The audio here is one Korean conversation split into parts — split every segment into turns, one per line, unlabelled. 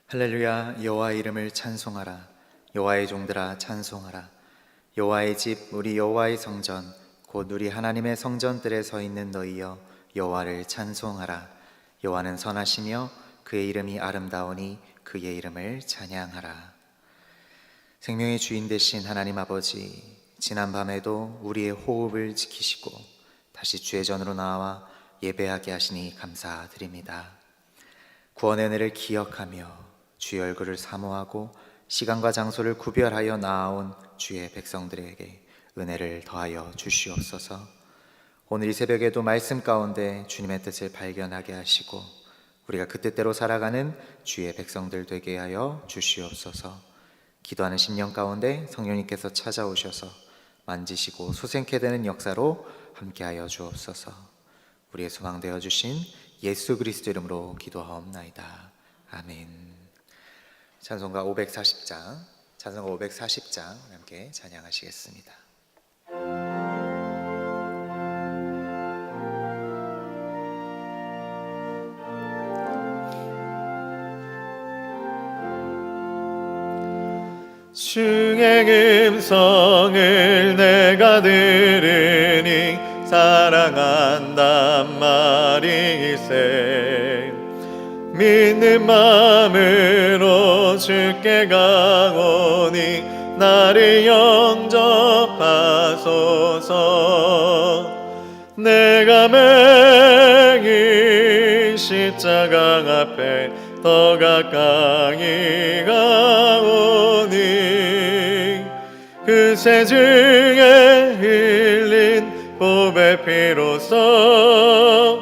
할렐루야. 여호와의 이름을 찬송하라. 여호와의 종들아 찬송하라. 여호와의 집 우리 여호와의 성전 곧 우리 하나님의 성전들에 서 있는 너희여 여호와를 찬송하라. 여호와는 선하시며 그의 이름이 아름다우니 그의 이름을 찬양하라. 생명의 주인 되신 하나님 아버지, 지난 밤에도 우리의 호흡을 지키시고 다시 주의 전으로 나와 예배하게 하시니 감사드립니다. 구원의 은혜를 기억하며 주의 얼굴을 사모하고 시간과 장소를 구별하여 나아온 주의 백성들에게 은혜를 더하여 주시옵소서. 오늘 이 새벽에도 말씀 가운데 주님의 뜻을 발견하게 하시고 우리가 그 뜻대로 살아가는 주의 백성들 되게 하여 주시옵소서. 기도하는 심령 가운데 성령님께서 찾아오셔서 만지시고 소생케 되는 역사로 함께하여 주옵소서. 우리의 소망 되어 주신 예수 그리스도 이름으로 기도하옵나이다. 아멘. 찬송가 540장, 찬송가 540장 함께 찬양하시겠습니다.
주의 음성을 내가 들으니 사랑한단 말이세. 믿는 마음으로 주께 가오니 나를 영접하소서. 내가 매일 십자가 앞에 더 가까이 가오니 그 새 중에 흘린 보배 피로써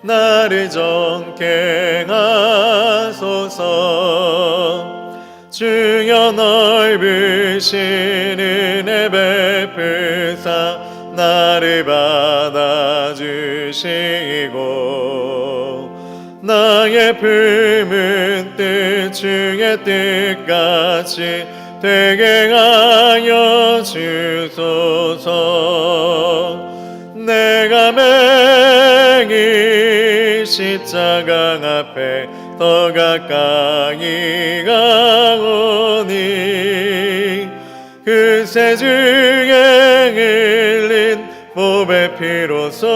나를 정케 하소서. 주여 넓으신 은혜 베푸사 나를 받아주시고 나의 품은 뜻 주의 뜻같이 되게 하여 주소서. 내가 매일 십자가 앞에 더 가까이 가오니 그 새 중에 흘린 보배 피로써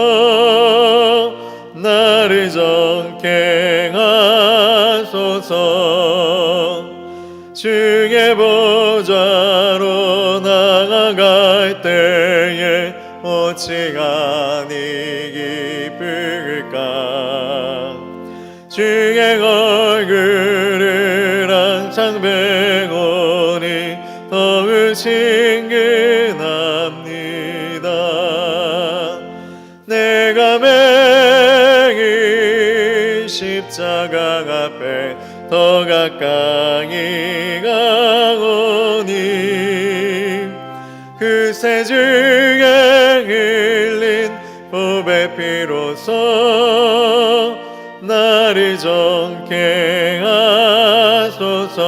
나를 정케 하소서. 주의 보좌로 나아갈 때에 어찌 아니 기쁠까. 주의 얼굴을 항상 배우니 더욱 친근합니다. 내가 매일 십자가 앞에 더 가까이 가오니 그 새 중에 흘린 보배 피로써 나를 정케 하소서.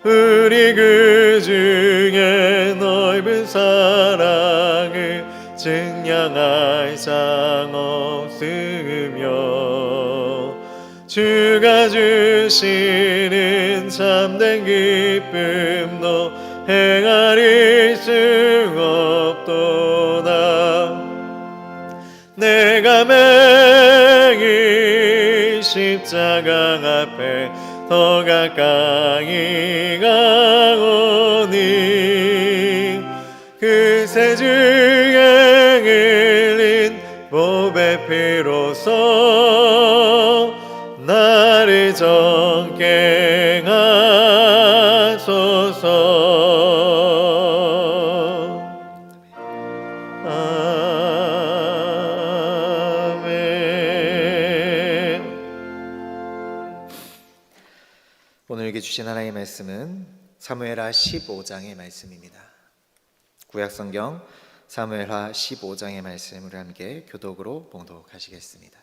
우리 그 중에 넓은 사랑을 증량할 상 없으며 주가 주시는 참된 기쁨도 행하릴 수 없도다. 내가 매일 십자가 앞에 더 가까이 가오니 그 새 중에 흘린 보배 피로써 나를 정케 하소서.
오늘에게 주신 하나님의 말씀은 사무엘하 15장의 말씀입니다. 구약성경 사무엘하 15장의 말씀을 함께 교독으로 봉독하시겠습니다.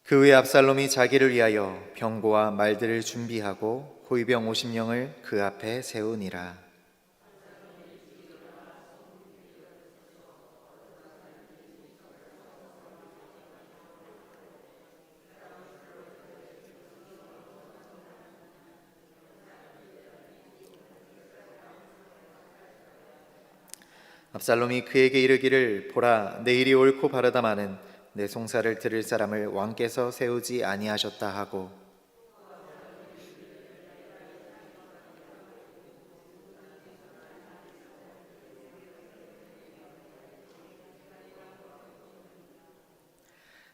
그 후에 압살롬이 자기를 위하여 병거와 말들을 준비하고 호위병 50명을 그 앞에 세우니라. 압살롬이 그에게 이르기를 보라 내일이 옳고 바르다마는 내 송사를 들을 사람을 왕께서 세우지 아니하셨다 하고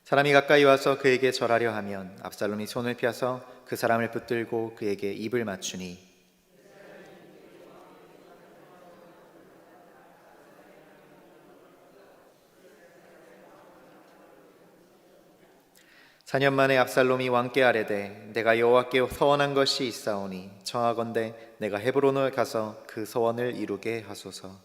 사람이 가까이 와서 그에게 절하려 하면 압살롬이 손을 펴서 그 사람을 붙들고 그에게 입을 맞추니 사 년 만에 압살롬이 왕께 아뢰되 내가 여호와께 서원한 것이 있사오니 청하건대 내가 헤브론을 가서 그 서원을 이루게 하소서.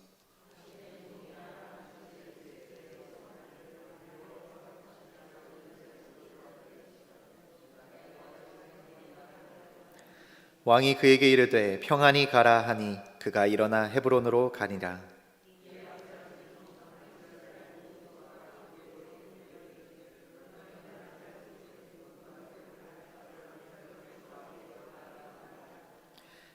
왕이 그에게 이르되 평안히 가라 하니 그가 일어나 헤브론으로 가니라.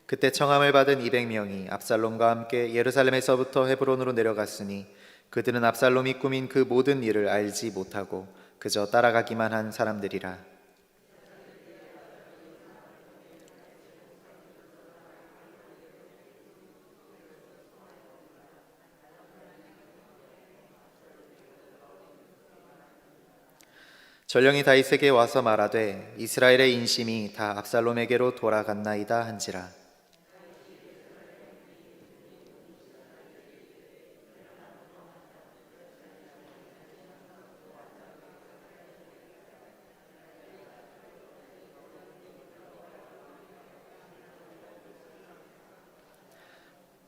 그때 청함을 받은 200명이 압살롬과 함께 예루살렘에서부터 헤브론으로 내려갔으니 그들은 압살롬이 꾸민 그 모든 일을 알지 못하고 그저 따라가기만 한 사람들이라. 전령이 다윗에게 와서 말하되 이스라엘의 인심이 다 압살롬에게로 돌아갔나이다 한지라.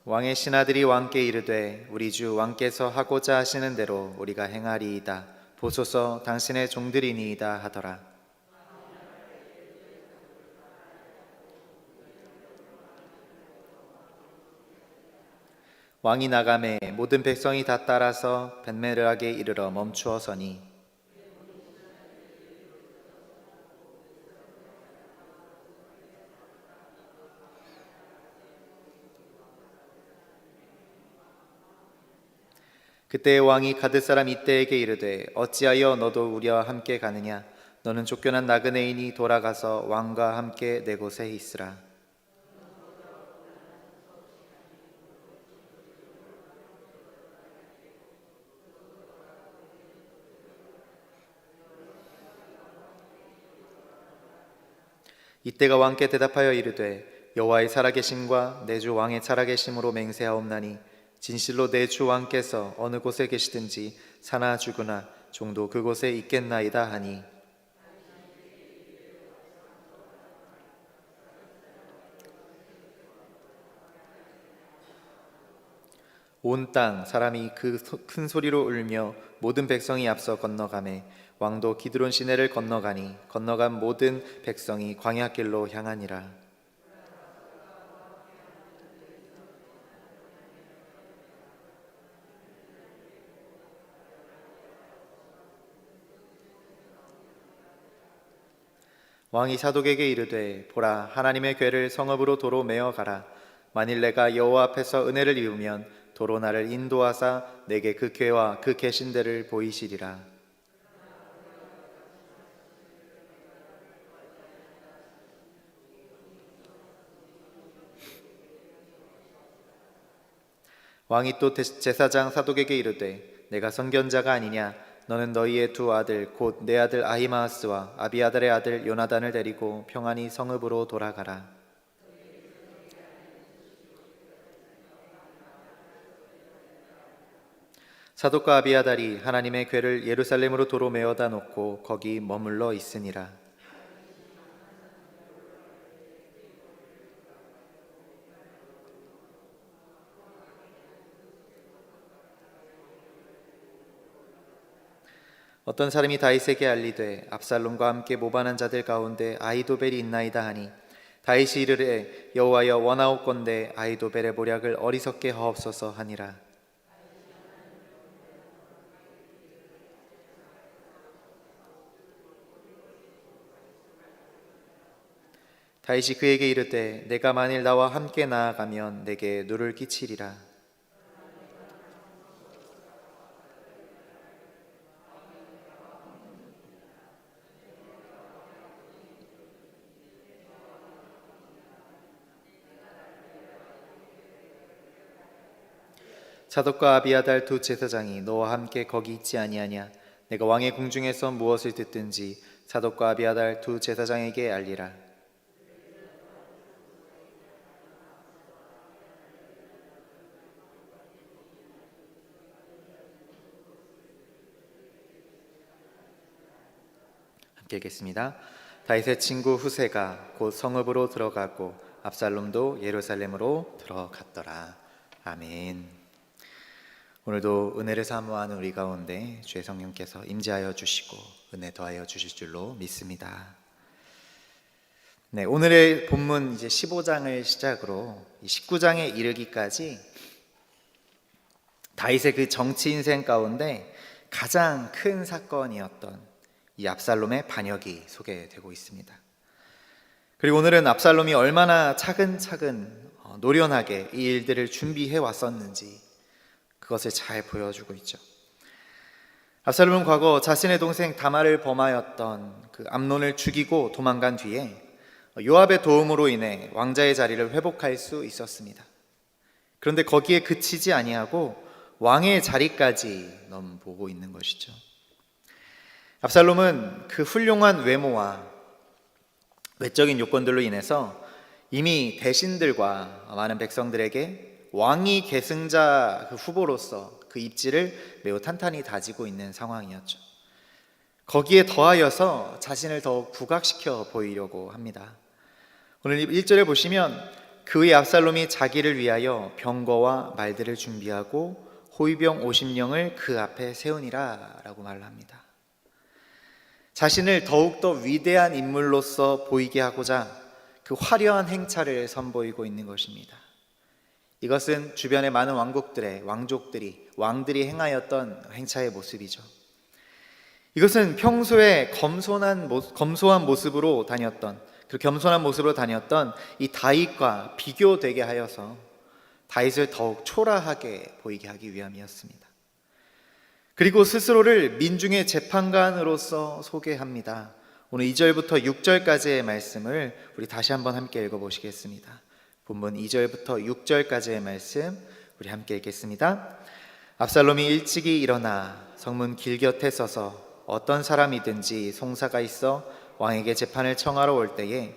왕의 신하들이 왕께 이르되 우리 주 왕께서 하고자 하시는 대로 우리가 행하리이다. 보소서 당신의 종들이니이다 하더라. 왕이 나가매 모든 백성이 다 따라서 벳메르하게 이르러 멈추어 서니 그때 왕이 가드 사람 이때에게 이르되 어찌하여 너도 우리와 함께 가느냐? 너는 쫓겨난 나그네인이 돌아가서 왕과 함께 내 곳에 있으라. 이때가 왕께 대답하여 이르되 여호와의 살아계심과 내 주 왕의 살아계심으로 맹세하옵나니 진실로 내 주 왕께서 어느 곳에 계시든지 사나 죽으나 종도 그곳에 있겠나이다 하니 온 땅 사람이 그 큰 소리로 울며 모든 백성이 앞서 건너가매 왕도 기드론 시내를 건너가니 건너간 모든 백성이 광야길로 향하니라. 왕이 사독에게 이르되 보라 하나님의 궤를 성읍으로 도로 메어 가라. 만일 내가 여호와 앞에서 은혜를 입으면 도로 나를 인도하사 내게 그 궤와 그 계신대를 보이시리라. 왕이 또 제사장 사독에게 이르되 내가 선견자가 아니냐? 너는 너희의 두 아들 곧 내 아들 아히마아스와 아비아달의 아들 요나단을 데리고 평안히 성읍으로 돌아가라. 사독과 아비아달이 하나님의 궤를 예루살렘으로 도로 메어다 놓고 거기 머물러 있으니라. 어떤 사람이 다윗에게 알리되 압살롬과 함께 모반한 자들 가운데 아히도벨이 있나이다 하니 다윗이 이르되 여호와여 원하옵건대 아히도벨의 모략을 어리석게 하옵소서 하니라. 다윗이 그에게 이르되 내가 만일 나와 함께 나아가면 내게 누를 끼치리라. 사독과 아비아달 두 제사장이 너와 함께 거기 있지 아니하냐? 내가 왕의 궁중에서 무엇을 듣든지 사독과 아비아달 두 제사장에게 알리라. 함께 읽겠습니다. 다윗의 친구 후세가 곧 성읍으로 들어가고 압살롬도 예루살렘으로 들어갔더라. 아멘. 오늘도 은혜를 사모하는 우리 가운데 주의 성령께서 임재하여 주시고 은혜 더하여 주실 줄로 믿습니다. 네, 오늘의 본문 이제 15장을 시작으로 19장에 이르기까지 다윗의 그 정치 인생 가운데 가장 큰 사건이었던 이 압살롬의 반역이 소개되고 있습니다. 그리고 오늘은 압살롬이 얼마나 차근차근 노련하게 이 일들을 준비해 왔었는지 그것을 잘 보여주고 있죠. 압살롬은 과거 자신의 동생 다말을 범하였던 그 암논을 죽이고 도망간 뒤에 요압의 도움으로 인해 왕자의 자리를 회복할 수 있었습니다. 그런데 거기에 그치지 아니하고 왕의 자리까지 넘보고 있는 것이죠. 압살롬은 그 훌륭한 외모와 외적인 요건들로 인해서 이미 대신들과 많은 백성들에게 왕위 계승자 그 후보로서 그 입지를 매우 탄탄히 다지고 있는 상황이었죠. 거기에 더하여서 자신을 더욱 부각시켜 보이려고 합니다. 오늘 1절에 보시면 그의 압살롬이 자기를 위하여 병거와 말들을 준비하고 호위병 50명을 그 앞에 세우니라 라고 말을 합니다. 자신을 더욱더 위대한 인물로서 보이게 하고자 그 화려한 행차를 선보이고 있는 것입니다. 이것은 주변의 많은 왕들이 행하였던 행차의 모습이죠. 이것은 평소에 검소한 모습으로 다녔던 이 다윗과 비교되게 하여서 다윗을 더욱 초라하게 보이게 하기 위함이었습니다. 그리고 스스로를 민중의 재판관으로서 소개합니다. 오늘 2절부터 6절까지의 말씀을 우리 다시 한번 함께 읽어보시겠습니다. 본문 2절부터 6절까지의 말씀 우리 함께 읽겠습니다. 압살롬이 일찍이 일어나 성문 길 곁에 서서 어떤 사람이든지 송사가 있어 왕에게 재판을 청하러 올 때에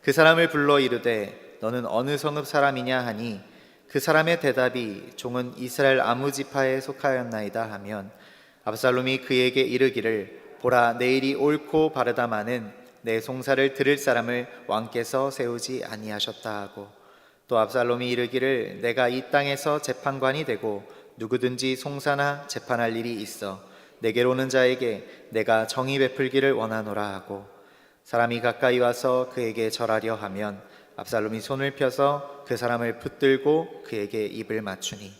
그 사람을 불러 이르되 너는 어느 성읍 사람이냐 하니 그 사람의 대답이 종은 이스라엘 아무 지파에 속하였나이다 하면 압살롬이 그에게 이르기를 보라 내일이 옳고 바르다마는 내 송사를 들을 사람을 왕께서 세우지 아니하셨다 하고 또 압살롬이 이르기를 내가 이 땅에서 재판관이 되고 누구든지 송사나 재판할 일이 있어 내게로 오는 자에게 내가 정의 베풀기를 원하노라 하고 사람이 가까이 와서 그에게 절하려 하면 압살롬이 손을 펴서 그 사람을 붙들고 그에게 입을 맞추니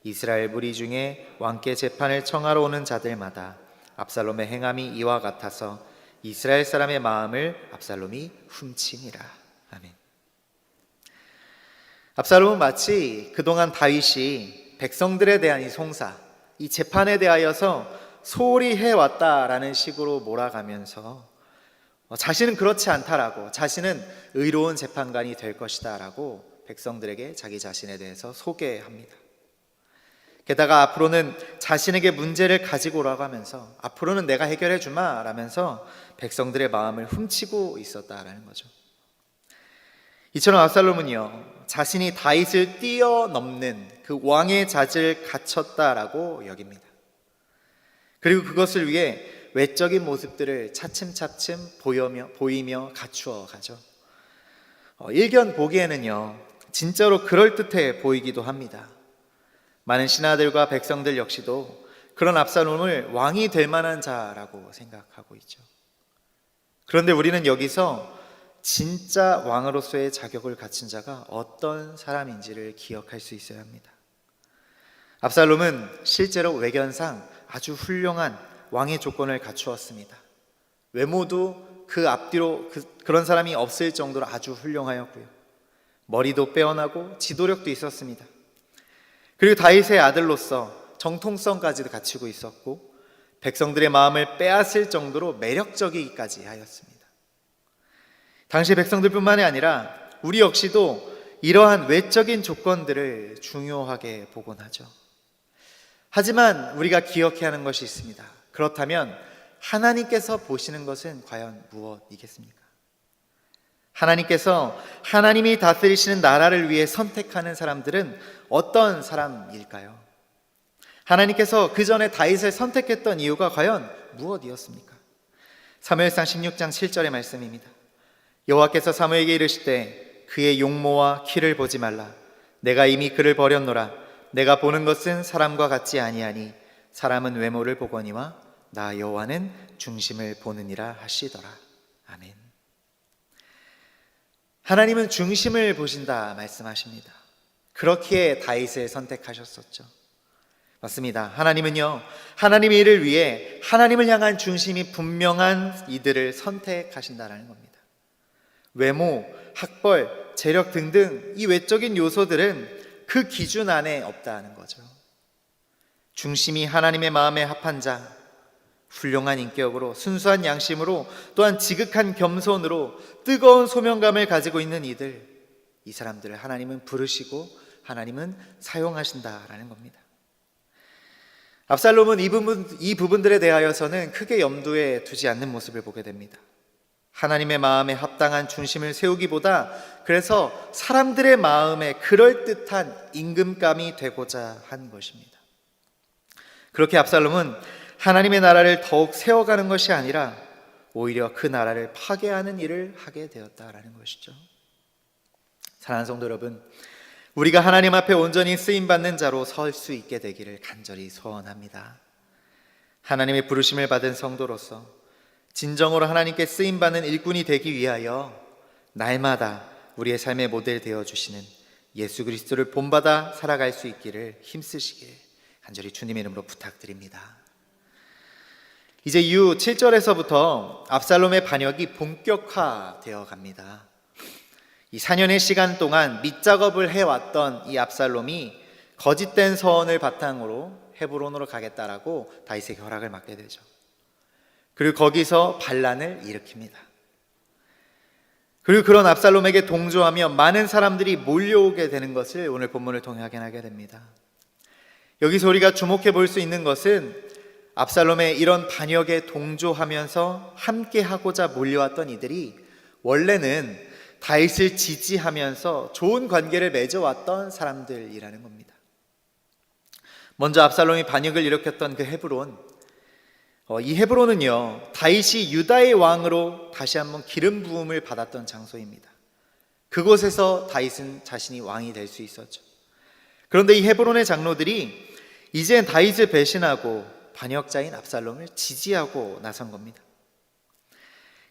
이스라엘 무리 중에 왕께 재판을 청하러 오는 자들마다 압살롬의 행함이 이와 같아서 이스라엘 사람의 마음을 압살롬이 훔치니라. 아멘. 압살롬은 마치 그동안 다윗이 백성들에 대한 이 송사, 이 재판에 대하여서 소홀히 해왔다라는 식으로 몰아가면서 자신은 그렇지 않다라고, 자신은 의로운 재판관이 될 것이다 라고 백성들에게 자기 자신에 대해서 소개합니다. 게다가 앞으로는 자신에게 문제를 가지고 오라고 하면서 앞으로는 내가 해결해 주마 라면서 백성들의 마음을 훔치고 있었다라는 거죠. 이처럼 압살롬은요, 자신이 다윗을 뛰어넘는 그 왕의 자질을 갖췄다라고 여깁니다. 그리고 그것을 위해 외적인 모습들을 차츰차츰 보이며 갖추어 가죠. 일견 보기에는요, 진짜로 그럴듯해 보이기도 합니다. 많은 신하들과 백성들 역시도 그런 압살롬을 왕이 될 만한 자라고 생각하고 있죠. 그런데 우리는 여기서 진짜 왕으로서의 자격을 갖춘 자가 어떤 사람인지를 기억할 수 있어야 합니다. 압살롬은 실제로 외견상 아주 훌륭한 왕의 조건을 갖추었습니다. 외모도 그 앞뒤로 그런 사람이 없을 정도로 아주 훌륭하였고요. 머리도 빼어나고 지도력도 있었습니다. 그리고 다윗의 아들로서 정통성까지도 갖추고 있었고 백성들의 마음을 빼앗을 정도로 매력적이기까지 하였습니다. 당시 백성들뿐만이 아니라 우리 역시도 이러한 외적인 조건들을 중요하게 보곤 하죠. 하지만 우리가 기억해야 하는 것이 있습니다. 그렇다면 하나님께서 보시는 것은 과연 무엇이겠습니까? 하나님께서 하나님이 다스리시는 나라를 위해 선택하는 사람들은 어떤 사람일까요? 하나님께서 그 전에 다윗을 선택했던 이유가 과연 무엇이었습니까? 사무엘상 16장 7절의 말씀입니다. 여호와께서 사무엘에게 이르시되 그의 용모와 키를 보지 말라. 내가 이미 그를 버렸노라. 내가 보는 것은 사람과 같지 아니하니 사람은 외모를 보거니와 나 여호와는 중심을 보느니라 하시더라. 아멘. 하나님은 중심을 보신다 말씀하십니다. 그렇기에 다윗을 선택하셨었죠. 맞습니다. 하나님은요, 하나님의 일을 위해 하나님을 향한 중심이 분명한 이들을 선택하신다는 겁니다. 외모, 학벌, 재력 등등 이 외적인 요소들은 그 기준 안에 없다는 거죠. 중심이 하나님의 마음에 합한 자, 훌륭한 인격으로, 순수한 양심으로, 또한 지극한 겸손으로 뜨거운 소명감을 가지고 있는 이들, 이 사람들을 하나님은 부르시고 하나님은 사용하신다라는 겁니다. 압살롬은 이 부분들에 대하여서는 크게 염두에 두지 않는 모습을 보게 됩니다. 하나님의 마음에 합당한 중심을 세우기보다 그래서 사람들의 마음에 그럴듯한 임금감이 되고자 한 것입니다. 그렇게 압살롬은 하나님의 나라를 더욱 세워가는 것이 아니라 오히려 그 나라를 파괴하는 일을 하게 되었다라는 것이죠. 사랑하는 성도 여러분, 우리가 하나님 앞에 온전히 쓰임받는 자로 설 수 있게 되기를 간절히 소원합니다. 하나님의 부르심을 받은 성도로서 진정으로 하나님께 쓰임받는 일꾼이 되기 위하여 날마다 우리의 삶의 모델 되어주시는 예수 그리스도를 본받아 살아갈 수 있기를 힘쓰시길 간절히 주님의 이름으로 부탁드립니다. 이제 이후 7절에서부터 압살롬의 반역이 본격화되어 갑니다. 이 4년의 시간 동안 밑작업을 해왔던 이 압살롬이 거짓된 서원을 바탕으로 헤브론으로 가겠다라고 다윗에게 허락을 받게 되죠. 그리고 거기서 반란을 일으킵니다. 그리고 그런 압살롬에게 동조하며 많은 사람들이 몰려오게 되는 것을 오늘 본문을 통해 확인하게 됩니다. 여기서 우리가 주목해 볼 수 있는 것은 압살롬의 이런 반역에 동조하면서 함께 하고자 몰려왔던 이들이 원래는 다윗을 지지하면서 좋은 관계를 맺어왔던 사람들이라는 겁니다. 먼저 압살롬이 반역을 일으켰던 그 헤브론, 이 헤브론은요, 다윗이 유다의 왕으로 다시 한번 기름 부음을 받았던 장소입니다. 그곳에서 다윗은 자신이 왕이 될 수 있었죠. 그런데 이 헤브론의 장로들이 이젠 다윗을 배신하고 반역자인 압살롬을 지지하고 나선 겁니다.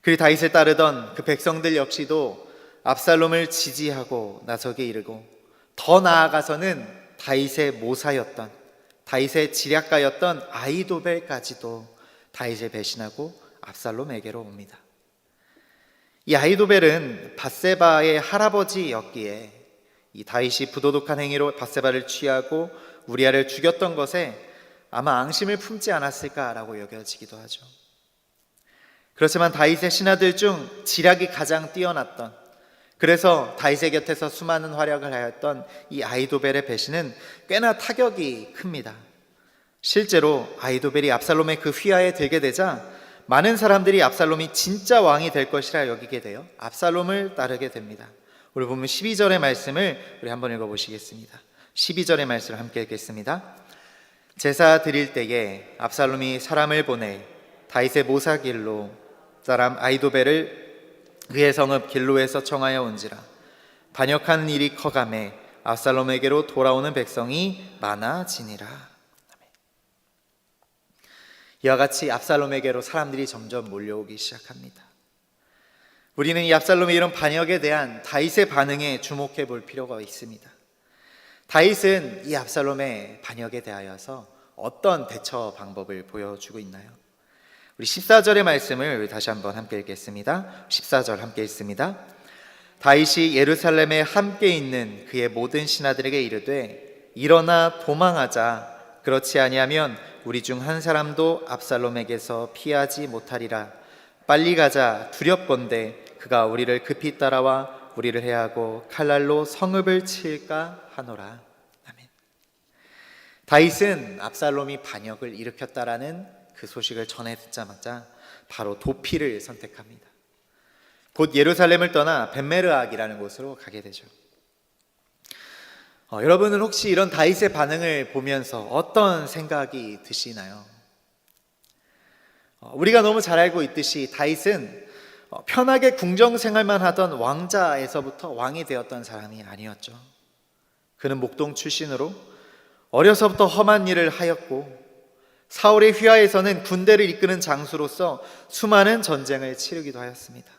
그리고 다윗을 따르던 그 백성들 역시도 압살롬을 지지하고 나서게 이르고, 더 나아가서는 다윗의 모사였던, 다윗의 지략가였던 아히도벨까지도 다윗을 배신하고 압살롬에게로 옵니다. 이 아히도벨은 밧세바의 할아버지였기에 이 다윗이 부도덕한 행위로 밧세바를 취하고 우리아를 죽였던 것에 아마 앙심을 품지 않았을까라고 여겨지기도 하죠. 그렇지만 다윗의 신하들 중 지략이 가장 뛰어났던, 그래서 다윗의 곁에서 수많은 활약을 하였던 이 아히도벨의 배신은 꽤나 타격이 큽니다. 실제로 아히도벨이 압살롬의 그 휘하에 들게 되자 많은 사람들이 압살롬이 진짜 왕이 될 것이라 여기게 되어 압살롬을 따르게 됩니다. 우리 보면 12절의 말씀을 우리 한번 읽어보시겠습니다. 12절의 말씀을 함께 읽겠습니다. 제사 드릴 때에 압살롬이 사람을 보내 다윗의 모사 길로 사람 아히도벨을 그의 성읍 길로에서 청하여 온지라. 반역하는 일이 커가매 압살롬에게로 돌아오는 백성이 많아지니라. 이와 같이 압살롬에게로 사람들이 점점 몰려오기 시작합니다. 우리는 이 압살롬의 이런 반역에 대한 다윗의 반응에 주목해 볼 필요가 있습니다. 다윗은 이 압살롬의 반역에 대하여서 어떤 대처 방법을 보여주고 있나요? 우리 14절의 말씀을 다시 한번 함께 읽겠습니다. 14절 함께 읽습니다. 다윗이 예루살렘에 함께 있는 그의 모든 신하들에게 이르되 일어나 도망하자. 그렇지 아니하면 우리 중 한 사람도 압살롬에게서 피하지 못하리라. 빨리 가자. 두렵건대 그가 우리를 급히 따라와 우리를 해하고 칼날로 성읍을 칠까 하노라. 아멘. 다윗은 압살롬이 반역을 일으켰다라는 그 소식을 전해 듣자마자 바로 도피를 선택합니다. 곧 예루살렘을 떠나 벳메르악이라는 곳으로 가게 되죠. 여러분은 혹시 이런 다윗의 반응을 보면서 어떤 생각이 드시나요? 우리가 너무 잘 알고 있듯이 다윗은 편하게 궁정 생활만 하던 왕자에서부터 왕이 되었던 사람이 아니었죠. 그는 목동 출신으로 어려서부터 험한 일을 하였고 사울의 휘하에서는 군대를 이끄는 장수로서 수많은 전쟁을 치르기도 하였습니다.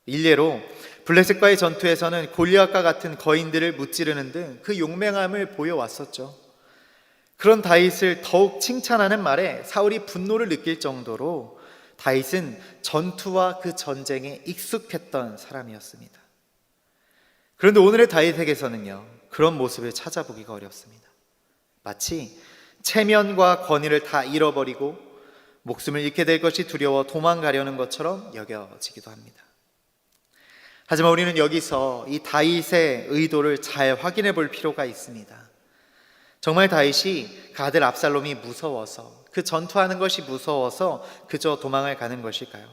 일례로 블레셋과의 전투에서는 골리앗과 같은 거인들을 무찌르는 등 그 용맹함을 보여왔었죠. 그런 다윗을 더욱 칭찬하는 말에 사울이 분노를 느낄 정도로 다윗은 전투와 그 전쟁에 익숙했던 사람이었습니다. 그런데 오늘의 다윗에게서는요, 그런 모습을 찾아보기가 어렵습니다. 마치 체면과 권위를 다 잃어버리고 목숨을 잃게 될 것이 두려워 도망가려는 것처럼 여겨지기도 합니다. 하지만 우리는 여기서 이 다윗의 의도를 잘 확인해 볼 필요가 있습니다. 정말 다윗이 그 아들 압살롬이 무서워서, 그 전투하는 것이 무서워서 그저 도망을 가는 것일까요?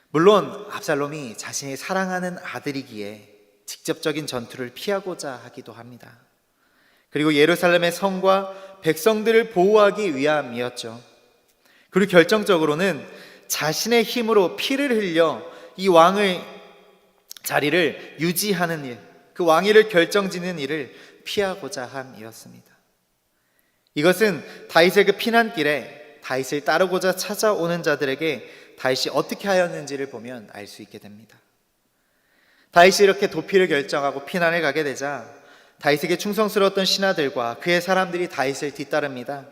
물론 압살롬이 자신이 사랑하는 아들이기에 직접적인 전투를 피하고자 하기도 합니다. 그리고 예루살렘의 성과 백성들을 보호하기 위함이었죠. 그리고 결정적으로는 자신의 힘으로 피를 흘려 이 왕의 자리를 유지하는 일, 그 왕위를 결정짓는 일을 피하고자 함이었습니다. 이것은 다윗의 그 피난길에 다윗을 따르고자 찾아오는 자들에게 다윗이 어떻게 하였는지를 보면 알 수 있게 됩니다. 다윗이 이렇게 도피를 결정하고 피난을 가게 되자 다윗에게 충성스러웠던 신하들과 그의 사람들이 다윗을 뒤따릅니다.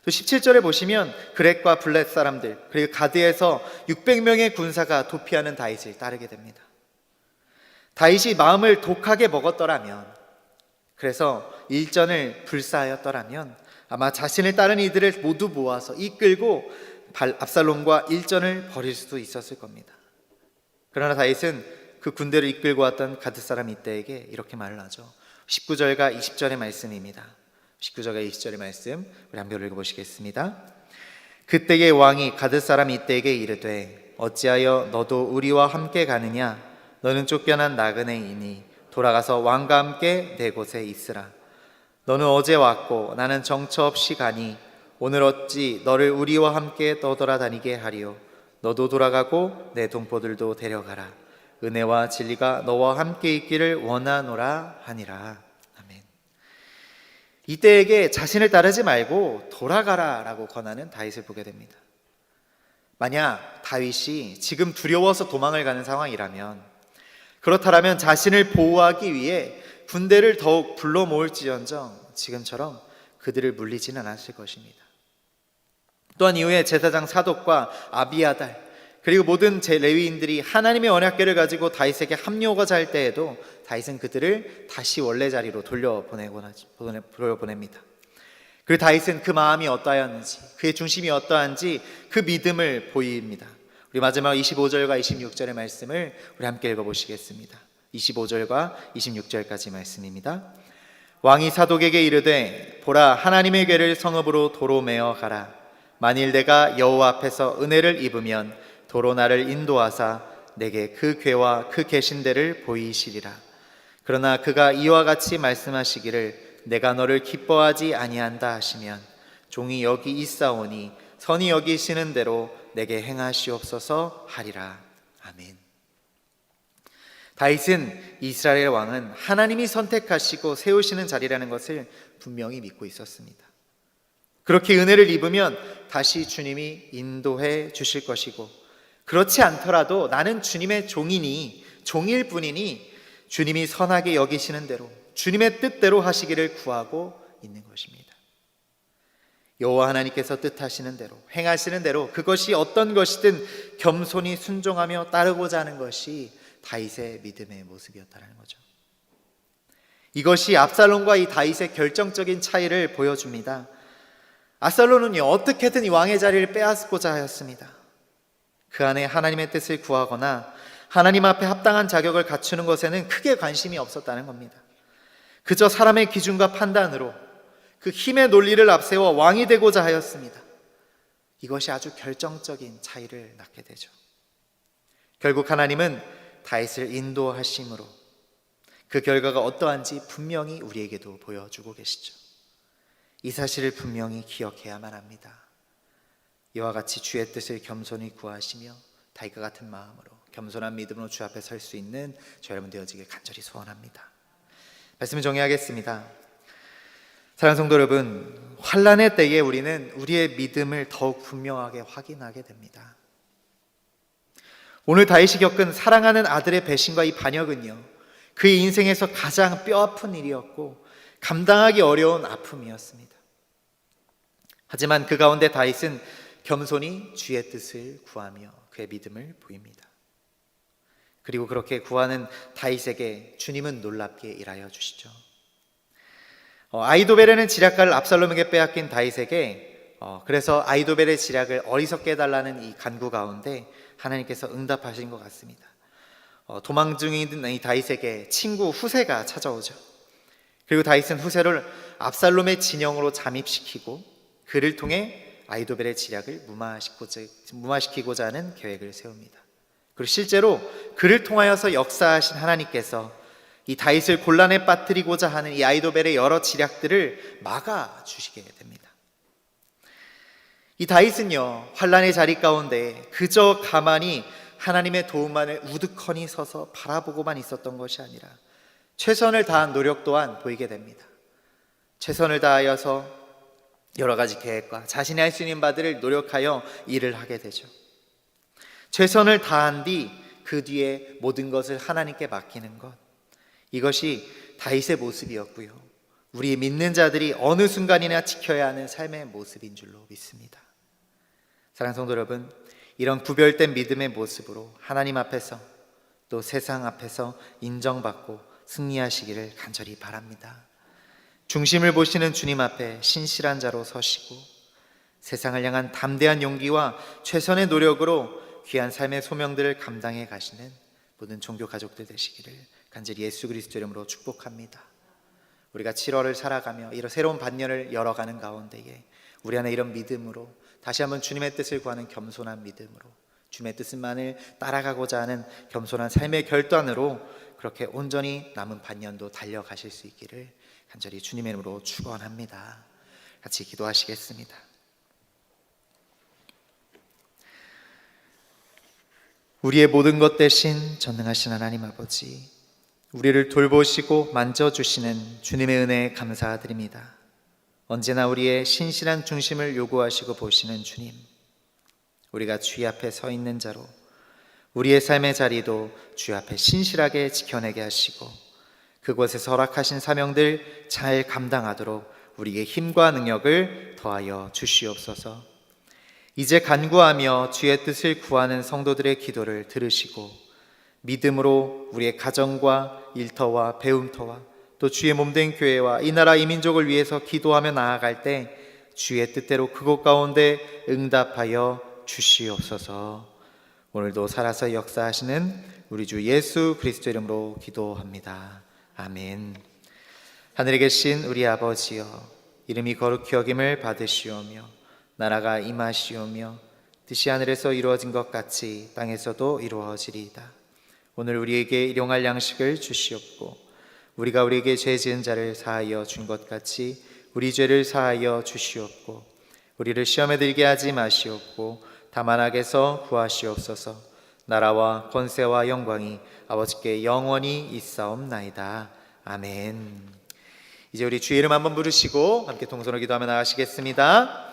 또 17절에 보시면 그렛과 블렛 사람들, 그리고 가드에서 600명의 군사가 도피하는 다윗을 따르게 됩니다. 다윗이 마음을 독하게 먹었더라면, 그래서 일전을 불사하였더라면 아마 자신을 따른 이들을 모두 모아서 이끌고 압살롬과 일전을 벌일 수도 있었을 겁니다. 그러나 다윗은 그 군대를 이끌고 왔던 가드 사람 이때에게 이렇게 말을 하죠. 19절과 20절의 말씀입니다. 19절과 20절의 말씀 우리 한번 읽어보시겠습니다. 그때의 왕이 가드 사람 이때에게 이르되 어찌하여 너도 우리와 함께 가느냐? 너는 쫓겨난 나그네이니 돌아가서 왕과 함께 내 곳에 있으라. 너는 어제 왔고 나는 정처 없이 가니 오늘 어찌 너를 우리와 함께 떠돌아다니게 하리요? 너도 돌아가고 내 동포들도 데려가라. 은혜와 진리가 너와 함께 있기를 원하노라 하니라. 아멘. 이때에게 자신을 따르지 말고 돌아가라 라고 권하는 다윗을 보게 됩니다. 만약 다윗이 지금 두려워서 도망을 가는 상황이라면, 그렇다면 자신을 보호하기 위해 군대를 더욱 불러 모을지언정 지금처럼 그들을 물리지는 않았을 것입니다. 또한 이후에 제사장 사독과 아비아달, 그리고 모든 레위인들이 하나님의 언약궤를 가지고 다윗에게 합류하고자 할 때에도 다윗은 그들을 다시 원래 자리로 돌려보냅니다. 그리고 다윗은 그 마음이 어떠하였는지, 그의 중심이 어떠한지 그 믿음을 보입니다. 우리 마지막 25절과 26절의 말씀을 우리 함께 읽어보시겠습니다. 25절과 26절까지 말씀입니다. 왕이 사독에게 이르되 보라, 하나님의 궤를 성읍으로 도로 메어 가라. 만일 내가 여호와 앞에서 은혜를 입으면 도로 나를 인도하사 내게 그 궤와 그 계신 데를 보이시리라. 그러나 그가 이와 같이 말씀하시기를 내가 너를 기뻐하지 아니한다 하시면 종이 여기 있사오니 선이 여기시는 대로 내게 행하시옵소서 하리라. 아멘. 다윗은 이스라엘 왕은 하나님이 선택하시고 세우시는 자리라는 것을 분명히 믿고 있었습니다. 그렇게 은혜를 입으면 다시 주님이 인도해 주실 것이고, 그렇지 않더라도 나는 주님의 종일 뿐이니 주님이 선하게 여기시는 대로 주님의 뜻대로 하시기를 구하고 있는 것입니다. 여호와 하나님께서 뜻하시는 대로 행하시는 대로 그것이 어떤 것이든 겸손히 순종하며 따르고자 하는 것이 다윗의 믿음의 모습이었다는 거죠. 이것이 압살롬과 이 다윗의 결정적인 차이를 보여줍니다. 압살롬은요, 어떻게든 이 왕의 자리를 빼앗고자 하였습니다. 그 안에 하나님의 뜻을 구하거나 하나님 앞에 합당한 자격을 갖추는 것에는 크게 관심이 없었다는 겁니다. 그저 사람의 기준과 판단으로 그 힘의 논리를 앞세워 왕이 되고자 하였습니다. 이것이 아주 결정적인 차이를 낳게 되죠. 결국 하나님은 다윗을 인도하심으로 그 결과가 어떠한지 분명히 우리에게도 보여주고 계시죠. 이 사실을 분명히 기억해야만 합니다. 이와 같이 주의 뜻을 겸손히 구하시며 다윗과 같은 마음으로 겸손한 믿음으로 주 앞에 설 수 있는 저 여러분 되어지길 간절히 소원합니다. 말씀을 정리하겠습니다. 사랑하는 성도 여러분, 환난의 때에 우리는 우리의 믿음을 더욱 분명하게 확인하게 됩니다. 오늘 다윗이 겪은 사랑하는 아들의 배신과 이 반역은요, 그의 인생에서 가장 뼈아픈 일이었고 감당하기 어려운 아픔이었습니다. 하지만 그 가운데 다윗은 겸손히 주의 뜻을 구하며 그의 믿음을 보입니다. 그리고 그렇게 구하는 다윗에게 주님은 놀랍게 일하여 주시죠. 아히도벨에는 지략가를 압살롬에게 빼앗긴 다윗에게 그래서 아히도벨의 지략을 어리석게 해달라는 이 간구 가운데 하나님께서 응답하신 것 같습니다. 도망 중인 이 다윗에게 친구 후세가 찾아오죠. 그리고 다윗은 후세를 압살롬의 진영으로 잠입시키고 그를 통해 아히도벨의 지략을 무마시키고자 하는 계획을 세웁니다. 그리고 실제로 그를 통하여서 역사하신 하나님께서 이 다윗을 곤란에 빠뜨리고자 하는 이 아히도벨의 여러 지략들을 막아주시게 됩니다. 이 다윗은요, 환난의 자리 가운데 그저 가만히 하나님의 도움만을 우두커니 서서 바라보고만 있었던 것이 아니라 최선을 다한 노력 또한 보이게 됩니다. 최선을 다하여서 여러 가지 계획과 자신이 할 수 있는 바들을 노력하여 일을 하게 되죠. 최선을 다한 뒤 그 뒤에 모든 것을 하나님께 맡기는 것, 이것이 다윗의 모습이었고요, 우리 믿는 자들이 어느 순간이나 지켜야 하는 삶의 모습인 줄로 믿습니다. 사랑하는 성도 여러분, 이런 구별된 믿음의 모습으로 하나님 앞에서 또 세상 앞에서 인정받고 승리하시기를 간절히 바랍니다. 중심을 보시는 주님 앞에 신실한 자로 서시고 세상을 향한 담대한 용기와 최선의 노력으로 귀한 삶의 소명들을 감당해 가시는 모든 종교 가족들 되시기를 간절히 예수 그리스도 이름으로 축복합니다. 우리가 7월을 살아가며 이런 새로운 반년을 열어가는 가운데에 우리 안에 이런 믿음으로 다시 한번 주님의 뜻을 구하는 겸손한 믿음으로 주님의 뜻만을 따라가고자 하는 겸손한 삶의 결단으로 그렇게 온전히 남은 반년도 달려가실 수 있기를 간절히 주님의 이름으로 축원합니다. 같이 기도하시겠습니다. 우리의 모든 것 대신 전능하신 하나님 아버지, 우리를 돌보시고 만져주시는 주님의 은혜에 감사드립니다. 언제나 우리의 신실한 중심을 요구하시고 보시는 주님, 우리가 주의 앞에 서 있는 자로 우리의 삶의 자리도 주의 앞에 신실하게 지켜내게 하시고 그곳에서 허락하신 사명들 잘 감당하도록 우리에게 힘과 능력을 더하여 주시옵소서. 이제 간구하며 주의 뜻을 구하는 성도들의 기도를 들으시고 믿음으로 우리의 가정과 일터와 배움터와 또 주의 몸된 교회와 이 나라 이 민족을 위해서 기도하며 나아갈 때 주의 뜻대로 그곳 가운데 응답하여 주시옵소서. 오늘도 살아서 역사하시는 우리 주 예수 그리스도 이름으로 기도합니다. 아멘. 하늘에 계신 우리 아버지여, 이름이 거룩히 여김을 받으시오며 나라가 임하시오며 뜻이 하늘에서 이루어진 것 같이 땅에서도 이루어지리이다. 오늘 우리에게 일용할 양식을 주시옵고 우리가 우리에게 죄 지은 자를 사하여 준 것 같이 우리 죄를 사하여 주시옵고 우리를 시험에 들게 하지 마시옵고 다만 악에서 구하시옵소서. 나라와 권세와 영광이 아버지께 영원히 있사옵나이다. 아멘. 이제 우리 주의 이름 한번 부르시고 함께 동서로 기도하며 나가시겠습니다.